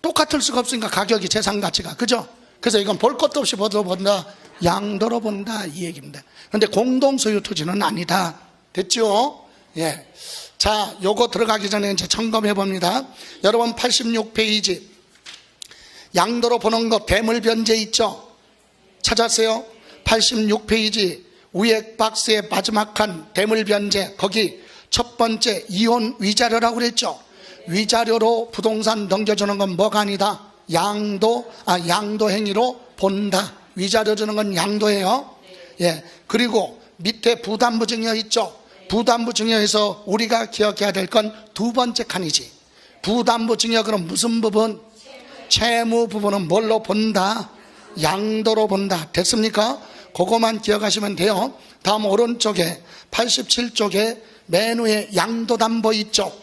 똑같을 수가 없으니까 가격이, 재산 가치가, 그죠? 그래서 이건 볼 것도 없이 본다, 양도로 본다 이 얘기입니다. 그런데 공동소유 토지는 아니다. 됐죠? 예. 자, 요거 들어가기 전에 이제 점검해 봅니다. 여러분 86페이지 양도로 보는 거 대물변제 있죠? 찾았어요? 86페이지 위에 박스의 마지막 칸 대물변제, 거기 첫 번째 이혼 위자료라고 그랬죠? 위자료로 부동산 넘겨주는 건 뭐가 아니다? 양도 행위로 본다. 위자료 주는 건 양도예요. 예. 그리고 밑에 부담부 증여 있죠? 부담부 증여에서 우리가 기억해야 될 건 두 번째 칸이지. 부담부 증여 그럼 무슨 부분? 채무 부분은 뭘로 본다? 양도로 본다. 됐습니까? 그거만 기억하시면 돼요. 다음 오른쪽에 87쪽에 맨 위에 양도담보 있죠?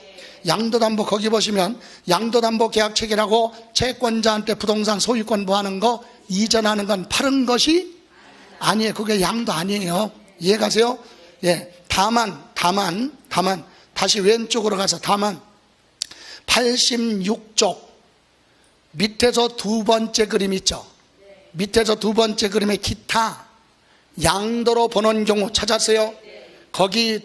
양도담보 거기 보시면 양도담보 계약체계라고 채권자한테 부동산 소유권 뭐하는 거, 이전하는 건 파는 것이 아니에요. 그게 양도 아니에요. 이해가세요? 예. 다만 다시 왼쪽으로 가서 다만 86쪽 밑에서 두 번째 그림 있죠? 밑에서 두 번째 그림에 기타 양도로 보는 경우 찾았어요? 거기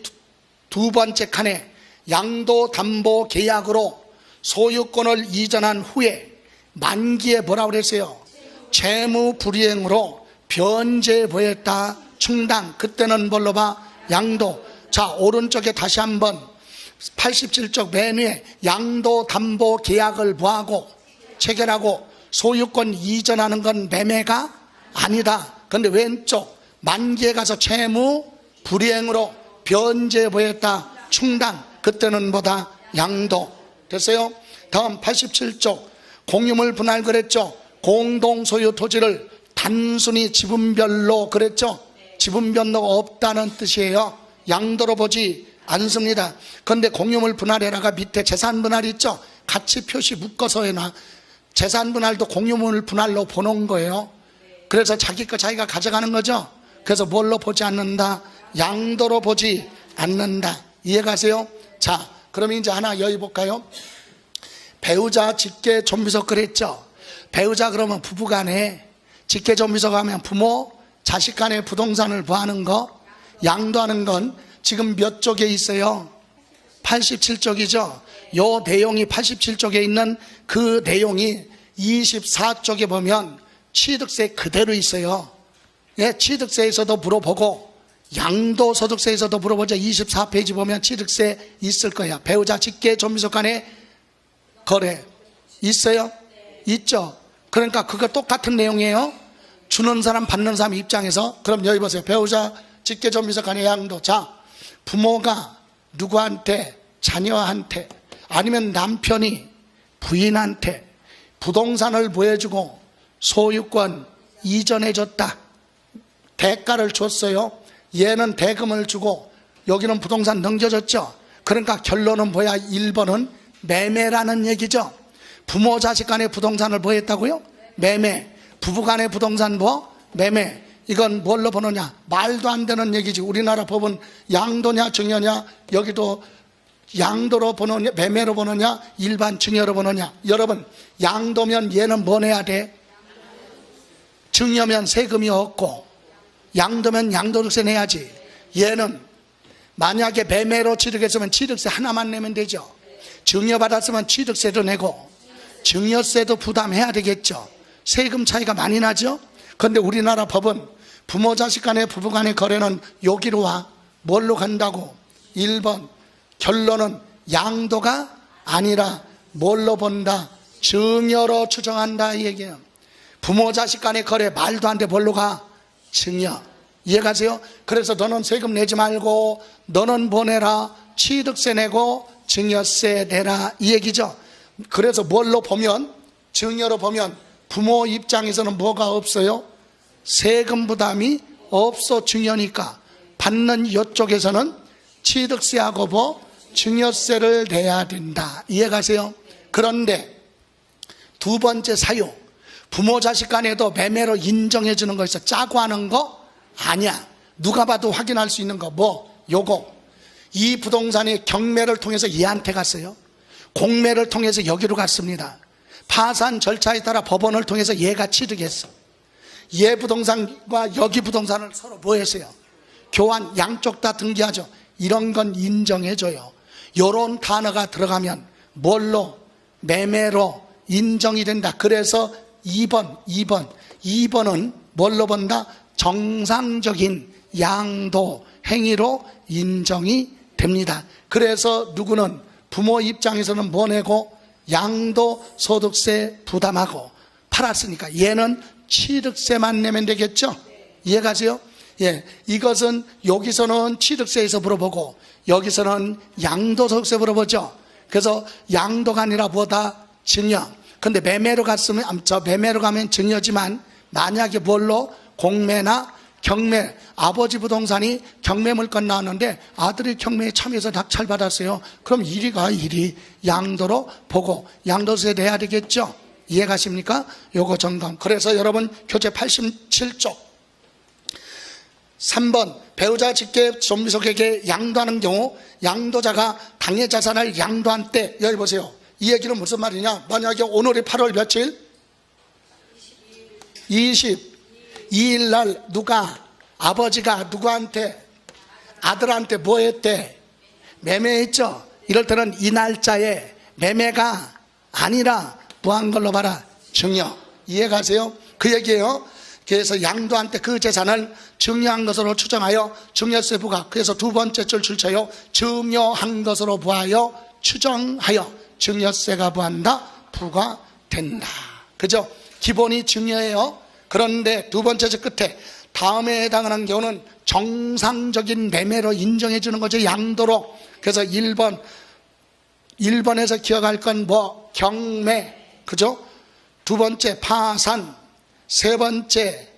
두 번째 칸에 양도담보 계약으로 소유권을 이전한 후에 만기에 뭐라고 그랬어요? 채무 불이행으로 변제보였다 충당. 그때는 뭘로 봐? 양도. 자, 오른쪽에 다시 한번 87쪽 맨 위에 양도담보 계약을 뭐하고 체결하고 소유권 이전하는 건 매매가 아니다. 그런데 왼쪽 만기에 가서 채무 불이행으로 변제보였다 충당. 그때는 뭐다? 양도. 됐어요? 다음 87쪽 공유물 분할 그랬죠? 공동소유 토지를 단순히 지분별로 그랬죠? 지분별로가 없다는 뜻이에요. 양도로 보지 않습니다. 그런데 공유물 분할해라가 밑에 재산 분할 있죠? 같이 표시 묶어서 해놔. 재산 분할도 공유물 분할로 보는 거예요. 그래서 자기 거 자기가 가져가는 거죠. 그래서 뭘로 보지 않는다? 양도로 보지 않는다. 이해가세요? 자, 그럼 이제 하나 여기 볼까요? 배우자 직계 존비속 그랬죠? 배우자 그러면 부부간에, 직계 존비속 하면 부모 자식 간의 부동산을 뭐하는 거? 양도하는 건 지금 몇 쪽에 있어요? 87쪽이죠? 요 내용이 87쪽에 있는 그 내용이 24쪽에 보면 취득세 그대로 있어요. 예, 취득세에서도 물어보고 양도소득세에서도 물어보죠. 24페이지 보면 취득세 있을 거야. 배우자 직계 존비속 간의 거래 있어요? 있죠? 그러니까 그거 똑같은 내용이에요. 주는 사람 받는 사람 입장에서. 그럼 여기 보세요. 배우자 직계 존비속 간의 양도. 자, 부모가 누구한테, 자녀한테 아니면 남편이 부인한테 부동산을 보여주고 소유권 이전해줬다. 대가를 줬어요. 얘는 대금을 주고 여기는 부동산 넘겨줬죠. 그러니까 결론은 뭐야? 1번은 매매라는 얘기죠. 부모 자식 간의 부동산을 뭐 했다고요? 매매. 부부 간의 부동산 뭐? 매매. 이건 뭘로 보느냐? 말도 안 되는 얘기지. 우리나라 법은 양도냐 증여냐? 여기도 양도로 보느냐 매매로 보느냐 일반 증여로 보느냐? 여러분, 양도면 얘는 뭐 내야 돼? 증여면 세금이 없고 양도면 양도득세 내야지. 얘는 만약에 매매로 취득했으면 취득세 하나만 내면 되죠. 증여받았으면 취득세도 내고 증여세도 부담해야 되겠죠. 세금 차이가 많이 나죠. 그런데 우리나라 법은 부모 자식 간의 부부 간의 거래는 여기로 와. 뭘로 간다고? 1번 결론은 양도가 아니라 뭘로 본다? 증여로 추정한다 이 얘기예요. 부모 자식 간의 거래 말도 안 돼. 뭘로 가? 증여. 이해가세요? 그래서 너는 세금 내지 말고 너는 보내라, 취득세 내고 증여세 내라, 이 얘기죠. 그래서 뭘로 보면, 증여로 보면 부모 입장에서는 뭐가 없어요? 세금 부담이 없어. 증여니까. 받는 이쪽에서는 취득세하고 뭐 증여세를 내야 된다. 이해가세요? 그런데 두 번째 사유, 부모 자식 간에도 매매로 인정해 주는 거 있어. 짜고 하는 거 아니야. 누가 봐도 확인할 수 있는 거 뭐? 요거. 이 부동산이 경매를 통해서 얘한테 갔어요. 공매를 통해서 여기로 갔습니다. 파산 절차에 따라 법원을 통해서 얘가 취득했어. 얘 부동산과 여기 부동산을 서로 뭐 했어요? 교환, 양쪽 다 등기하죠. 이런 건 인정해줘요. 요런 단어가 들어가면 뭘로? 매매로 인정이 된다. 그래서 2번은 뭘로 본다? 정상적인 양도 행위로 인정이 됩니다. 그래서 누구는 부모 입장에서는 뭐 내고? 양도소득세 부담하고. 팔았으니까 얘는 취득세만 내면 되겠죠? 이해가세요? 예, 이것은 여기서는 취득세에서 물어보고 여기서는 양도소득세 물어보죠. 그래서 양도가 아니라 뭐다? 증여. 근데 매매로 가면 증여지만 만약에 뭘로? 공매나 경매, 아버지 부동산이 경매 물건 나왔는데 아들이 경매에 참여해서 낙찰받았어요. 그럼 이리가 양도로 보고 양도세 내야 되겠죠? 이해가십니까? 요거 점검. 그래서 여러분 교재 87쪽 3번, 배우자 직계 존비속에게 양도하는 경우 양도자가 당해 자산을 양도한 때, 여기 보세요. 이 얘기는 무슨 말이냐? 만약에 오늘이 8월 며칠? 22일 날 아버지가 누구한테? 아들한테 뭐 했대? 매매했죠? 이럴 때는 이 날짜에 매매가 아니라 뭐 한 걸로 봐라? 증여. 이해가세요? 그 얘기예요. 그래서 양도한 때 그 재산을 증여한 것으로 추정하여 증여세 부과. 그래서 두 번째 줄 줄쳐요. 증여한 것으로 보하여 추정하여 증여세가 부한다? 부과된다. 그죠? 기본이 증여예요. 그런데 두 번째 줄 끝에 다음에 해당하는 경우는 정상적인 매매로 인정해 주는 거죠. 양도로. 그래서 1번에서 기억할 건 뭐? 경매. 그죠? 두 번째 파산. 세 번째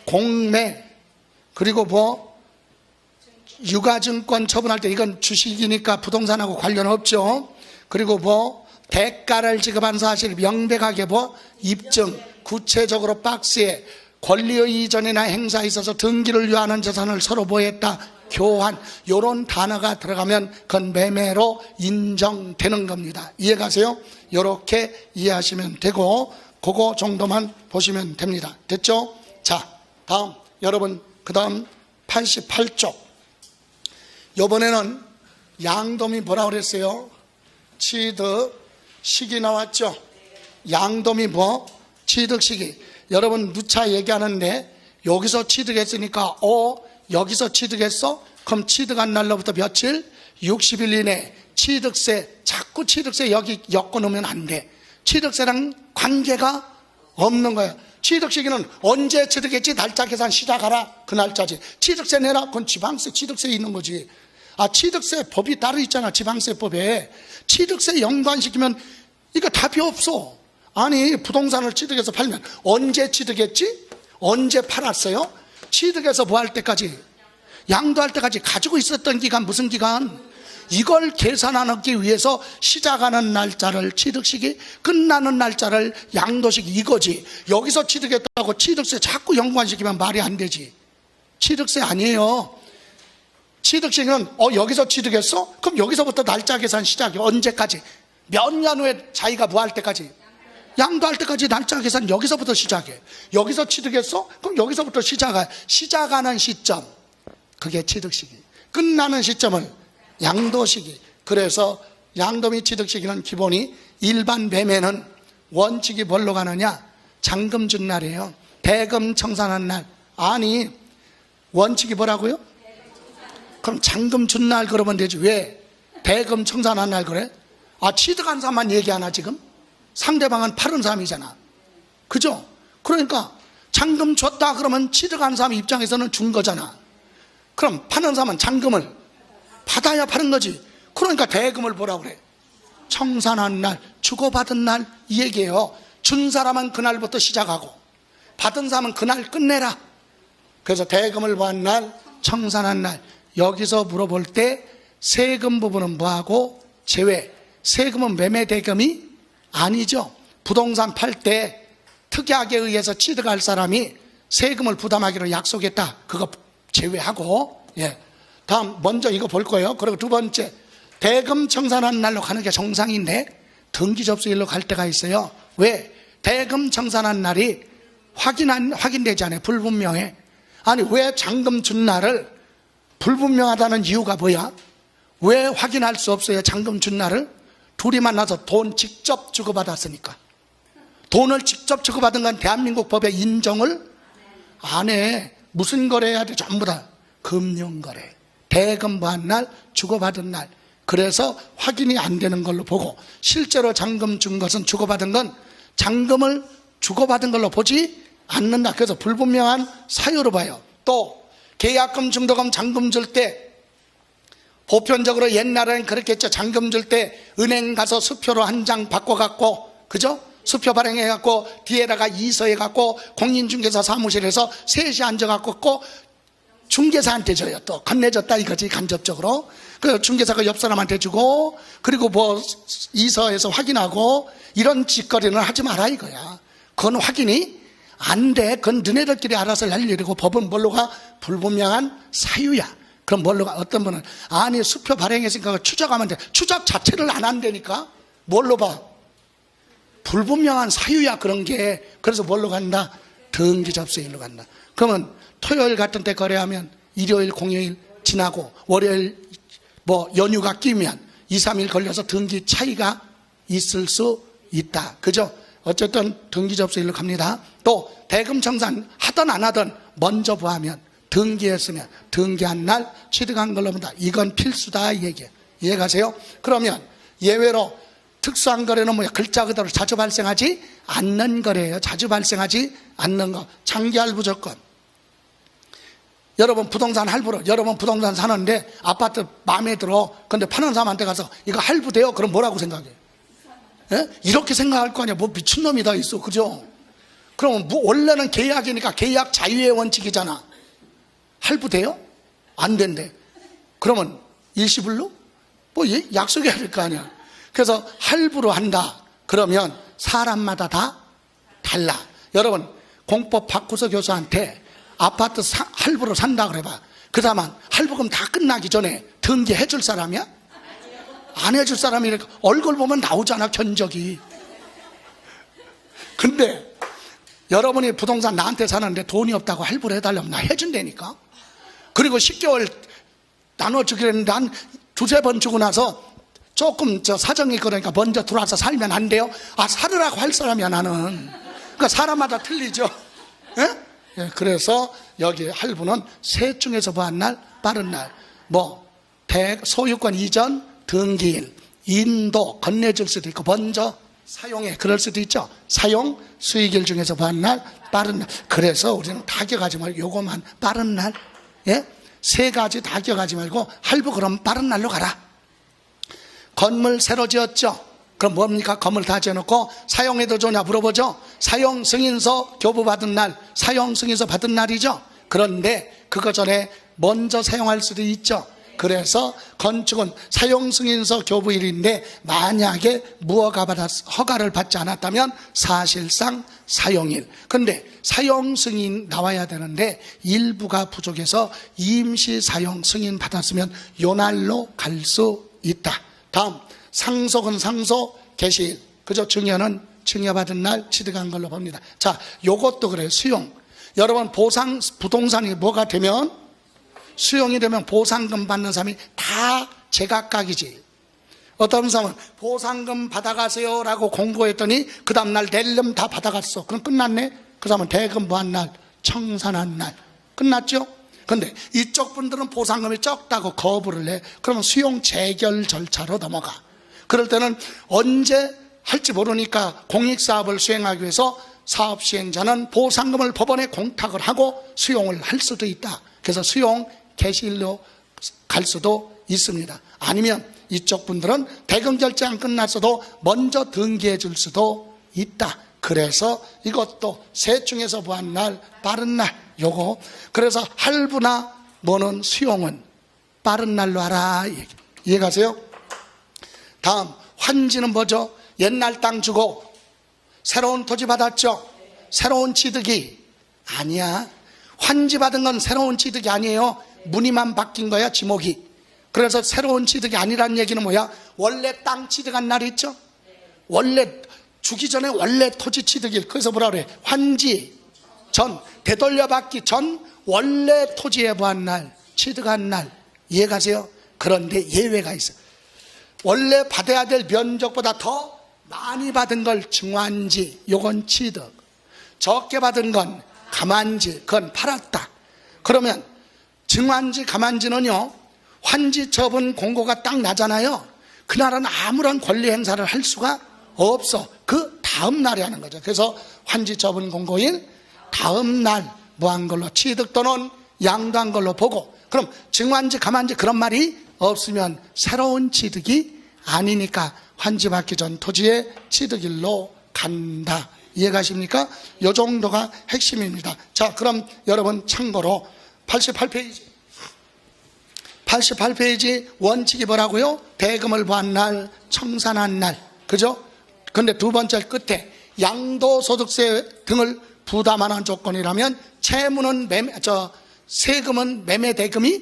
공매. 그리고 뭐? 유가증권 처분할 때 이건 주식이니까 부동산하고 관련 없죠. 그리고 뭐? 대가를 지급한 사실 명백하게 뭐? 입증. 구체적으로 박스에 권리의 이전이나 행사에 있어서 등기를 요하는 재산을 서로 보였다. 교환. 요런 단어가 들어가면 그건 매매로 인정되는 겁니다. 이해가세요? 요렇게 이해하시면 되고 그거 정도만 보시면 됩니다. 됐죠? 자, 다음 여러분, 그 다음 88쪽. 요번에는 양도미 뭐라고 그랬어요? 취득시기 나왔죠? 양도미 뭐? 취득시기. 여러분 누차 얘기하는데 여기서 취득했으니까 여기서 취득했어? 그럼 취득한 날로부터 며칠? 60일 이내 취득세. 자꾸 취득세 여기 엮어 놓으면 안 돼. 취득세랑 관계가 없는 거예요. 취득시기는 언제 취득했지? 날짜 계산 시작하라. 그 날짜지. 취득세 내라. 그건 지방세 취득세에 있는 거지. 취득세 법이 따로 있잖아. 지방세법에. 취득세 연관시키면 이거 답이 없어. 아니, 부동산을 취득해서 팔면 언제 취득했지? 언제 팔았어요? 취득해서 뭐 할 때까지? 양도할 때까지 가지고 있었던 기간 무슨 기간? 이걸 계산하기 위해서 시작하는 날짜를 취득시기, 끝나는 날짜를 양도시기, 이거지. 여기서 취득했다고 취득세 자꾸 연관시키면 말이 안 되지. 취득세 아니에요. 취득시기는 여기서 취득했어? 그럼 여기서부터 날짜 계산 시작이 언제까지? 몇 년 후에 자기가 뭐 할 때까지? 양도할 때까지 날짜 계산 여기서부터 시작해. 여기서 취득했어? 그럼 여기서부터 시작하는 시점, 그게 취득시기. 끝나는 시점을 양도시기. 그래서 양도 및 취득시기는 기본이, 일반 매매는 원칙이 뭘로 가느냐? 잔금 준 날이에요. 대금 청산한 날. 아니, 원칙이 뭐라고요? 그럼 잔금 준 날 그러면 되지. 왜 대금 청산한 날 그래? 취득한 사람만 얘기하나 지금? 상대방은 파는 사람이잖아. 그죠? 그러니까 잔금 줬다 그러면 취득한 사람 입장에서는 준 거잖아. 그럼 파는 사람은 잔금을 받아야 파는 거지. 그러니까 대금을 뭐라고 그래? 청산한 날, 주고받은 날, 이 얘기예요. 준 사람은 그날부터 시작하고 받은 사람은 그날 끝내라. 그래서 대금을 받은 날, 청산한 날. 여기서 물어볼 때 세금 부분은 뭐하고 제외. 세금은 매매 대금이 아니죠. 부동산 팔 때 특약에 의해서 취득할 사람이 세금을 부담하기로 약속했다. 그거 제외하고. 예. 다음 먼저 이거 볼 거예요. 그리고 두 번째, 대금 청산한 날로 가는 게 정상인데 등기 접수일로 갈 때가 있어요. 왜? 대금 청산한 날이 확인되지 않아요. 불분명해. 아니 왜 잔금 준 날을 불분명하다는 이유가 뭐야? 왜 확인할 수 없어요? 잔금 준 날을? 둘이 만나서 돈 직접 주고받았으니까. 돈을 직접 주고받은 건 대한민국 법에 인정을 안 해. 무슨 거래해야 돼? 전부 다 금융거래. 대금 받은 날, 주고받은 날. 그래서 확인이 안 되는 걸로 보고, 실제로 잔금 준 것은 주고받은 건 잔금을 주고받은 걸로 보지 않는다. 그래서 불분명한 사유로 봐요. 또 계약금, 중도금, 잔금 줄 때 보편적으로 옛날에는 그렇게 했죠. 잔금 줄 때 은행 가서 수표로 한 장 바꿔갖고, 그죠? 수표 발행해갖고 뒤에다가 이서해갖고 공인중개사 사무실에서 셋이 앉아갖고 꼭 중개사한테 줘요. 또 건네줬다 이거지, 간접적으로. 그 중개사가 옆 사람한테 주고, 그리고 뭐 이서해서 확인하고, 이런 짓거리는 하지 마라 이거야. 그건 확인이 안 돼. 그건 너네들끼리 알아서 할 일이고, 법은 뭘로 가? 불분명한 사유야. 그럼 뭘로 가? 어떤 분은 아니 수표 발행했으니까 추적하면 돼. 추적 자체를 안 한다니까. 뭘로 봐? 불분명한 사유야 그런 게. 그래서 뭘로 간다? 등기 접수일로 간다. 그러면 토요일 같은 때 거래하면 일요일, 공휴일 지나고 월요일 뭐 연휴가 끼면 2, 3일 걸려서 등기 차이가 있을 수 있다. 그죠? 어쨌든 등기 접수일로 갑니다. 또 대금 청산 하든 안 하든 먼저 보하면, 등기했으면 등기한 날 취득한 걸로 본다. 이건 필수다 이 얘기예요. 이해가세요? 그러면 예외로 특수한 거래는 뭐야? 글자 그대로 자주 발생하지 않는 거래예요. 자주 발생하지 않는 거. 장기 할부 조건. 여러분 부동산 할부로, 여러분 부동산 사는데 아파트 마음에 들어. 근데 파는 사람한테 가서 이거 할부돼요? 그럼 뭐라고 생각해? 예? 이렇게 생각할 거 아니야. 뭐 미친놈이 다 있어. 그죠? 그러면 원래는 계약이니까 계약 자유의 원칙이잖아. 할부돼요? 안 된대. 그러면 일시불로? 뭐 약속해야 될 거 아니야. 그래서 할부로 한다. 그러면 사람마다 다 달라. 여러분 공법 박구서 교수한테 아파트 할부로 산다 그래봐. 그 다음은 할부금 다 끝나기 전에 등기해 줄 사람이야? 안 해줄 사람이니까 얼굴 보면 나오잖아, 견적이. 근데 여러분이 부동산 나한테 사는데 돈이 없다고 할부를 해달라면 나 해준다니까. 그리고 10개월 나눠주기로 했는데 한 두세 번 주고 나서 조금 사정이 그러니까 먼저 들어와서 살면 안 돼요? 아, 살으라고 할 사람이야 나는. 그러니까 사람마다 틀리죠. 예? 예, 그래서 여기 할부는 셋 중에서 보한 날, 빠른 날, 뭐 소유권 이전, 등기일, 인도, 건네줄 수도 있고 먼저 사용해, 그럴 수도 있죠. 사용, 수익일 중에서 보한 날, 빠른 날. 그래서 우리는 다 기억하지 말고 요거만 빠른 날. 예? 세 가지 다 기억하지 말고 할부 그럼 빠른 날로 가라. 건물 새로 지었죠. 그럼 뭡니까? 건물 다 지어놓고 사용해도 좋냐 물어보죠. 사용 승인서 교부받은 날, 사용 승인서 받은 날이죠. 그런데 그거 전에 먼저 사용할 수도 있죠. 그래서 건축은 사용 승인서 교부일인데 만약에 허가를 받지 않았다면 사실상 사용일. 근데 사용 승인 나와야 되는데 일부가 부족해서 임시 사용 승인 받았으면 요 날로 갈 수 있다. 다음 상속은 상속 개시일. 그죠? 증여는 증여받은 날 취득한 걸로 봅니다. 자, 요것도 그래요. 수용. 여러분 부동산이 뭐가 되면, 수용이 되면 보상금 받는 사람이 다 제각각이지. 어떤 사람은 보상금 받아가세요 라고 공고했더니 그 다음날 낼름 다 받아갔어. 그럼 끝났네. 그 사람은 대금 보한 날, 청산한 날 끝났죠. 근데 이쪽 분들은 보상금이 적다고 거부를 해. 그러면 수용 재결 절차로 넘어가. 그럴 때는 언제 할지 모르니까 공익사업을 수행하기 위해서 사업 시행자는 보상금을 법원에 공탁을 하고 수용을 할 수도 있다. 그래서 수용 개시일로 갈 수도 있습니다. 아니면 이쪽 분들은 대금 결제 안 끝났어도 먼저 등기해 줄 수도 있다. 그래서 이것도 셋 중에서 뭐한 날, 빠른 날, 요거. 그래서 할부나 뭐는 수용은 빠른 날로 하라. 이해가세요? 다음, 환지는 뭐죠? 옛날 땅 주고 새로운 토지 받았죠? 새로운 취득이 아니야. 환지 받은 건 새로운 취득이 아니에요. 무늬만 바뀐 거야, 지목이. 그래서 새로운 취득이 아니란 얘기는 뭐야? 원래 땅 취득한 날이 있죠? 원래 주기 전에 원래 토지 취득일. 그래서 뭐라 그래? 환지 전, 되돌려받기 전 원래 토지에 부한 날, 취득한 날. 이해가세요? 그런데 예외가 있어요. 원래 받아야 될 면적보다 더 많이 받은 걸 증환지, 요건 취득. 적게 받은 건 가만지, 그건 팔았다. 그러면 증환지, 가만지는요, 환지 처분 공고가 딱 나잖아요. 그날은 아무런 권리 행사를 할 수가 없어. 그 다음 날에 하는 거죠. 그래서 환지 처분 공고일 다음 날 뭐 한 걸로 취득 또는 양도한 걸로 보고, 그럼 증환지, 가만지 그런 말이 없으면 새로운 취득이 아니니까 환지 받기 전 토지의 취득일로 간다. 이해가십니까? 이 정도가 핵심입니다. 자, 그럼 여러분 참고로 88페이지 원칙이 뭐라고요? 대금을 부한 날, 청산한 날. 그죠? 근데 두 번째 끝에 양도소득세 등을 부담하는 조건이라면 채무는 세금은 매매대금이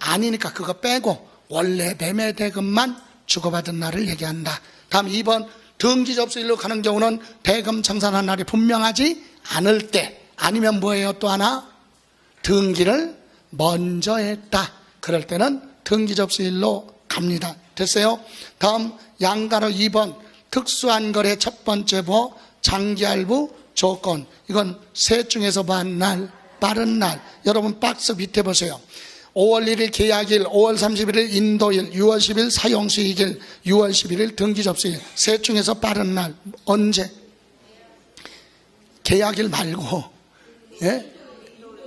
아니니까 그거 빼고 원래 매매대금만 주고받은 날을 얘기한다. 다음 2번, 등기접수일로 가는 경우는 대금 청산한 날이 분명하지 않을 때, 아니면 뭐예요? 또 하나, 등기를 먼저 했다. 그럴 때는 등기접수일로 갑니다. 됐어요? 다음 양가로 2번, 특수한 거래 첫 번째 보 장기할부 조건. 이건 셋 중에서 반 날, 빠른 날. 여러분 박스 밑에 보세요. 5월 1일 계약일, 5월 31일 인도일, 6월 10일 사용수익일, 6월 11일 등기접수일. 셋 중에서 빠른 날 언제? 계약일 말고, 예?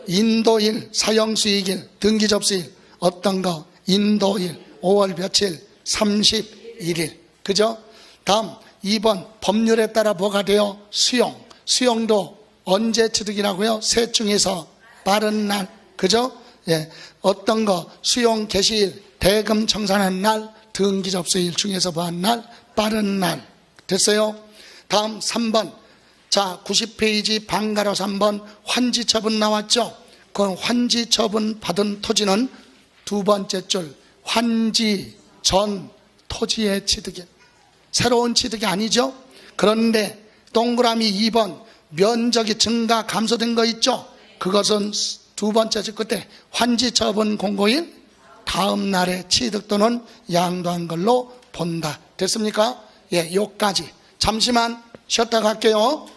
인도일, 사용수익일, 등기접수일. 어떤 거? 인도일, 5월 며칠? 31일. 그죠? 다음 2번, 법률에 따라 뭐가 돼요? 수용. 수용도 언제 취득이라고요? 셋 중에서 빠른 날. 그죠? 예. 어떤 거? 수용 개시일, 대금 청산한 날, 등기 접수일 중에서 뭐 한 날, 빠른 날. 됐어요? 다음 3번. 자, 90페이지 방가로 3번 환지 처분 나왔죠? 그 환지 처분 받은 토지는 두 번째 줄, 환지 전 토지의 취득이 새로운 취득이 아니죠? 그런데 동그라미 2번 면적이 증가 감소된 거 있죠? 그것은 두 번째 줄 끝에 환지 처분 공고일 다음 날에 취득 또는 양도한 걸로 본다. 됐습니까? 예, 요까지. 잠시만 쉬었다 갈게요.